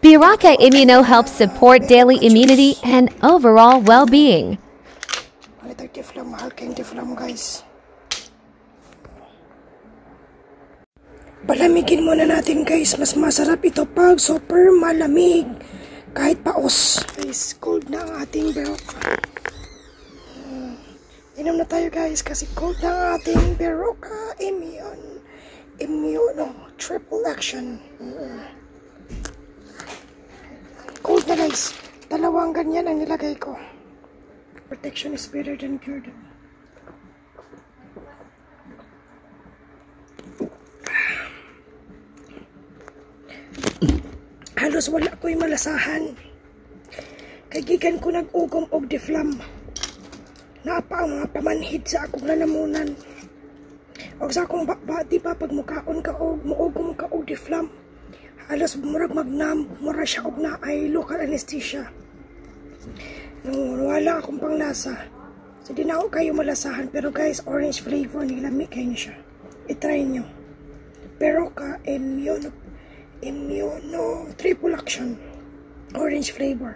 Biraca Immuno helps support daily immunity and overall well-being. Ito tiflam, mahal kayong tiflam guys. Palamigin muna natin guys, mas masarap ito pag super malamig. Kahit paos. Guys, cold na ang ating Berocca. Inom na tayo guys kasi cold na ang ating Berocca Immuno Triple Action. Cold na guys. Dalawang ganyan ang nilagay ko. Protection is better than cure. Halos wala ko'y malasahan. Kagigan ko nag-ugom og diflam. Naapa ang mga pamanhid sa akong lalamunan. O sa akong di ba pag mukaon ka og muugom ka og diflam. Halos murag magnam, mura siya og na ay local anesthesia. Nung wala akong panglasa. So di na ako kayo malasahan. Pero guys, orange flavor, nilami kayo niya siya. I-try nyo. Berocca Immuno Triple Action. Orange flavor.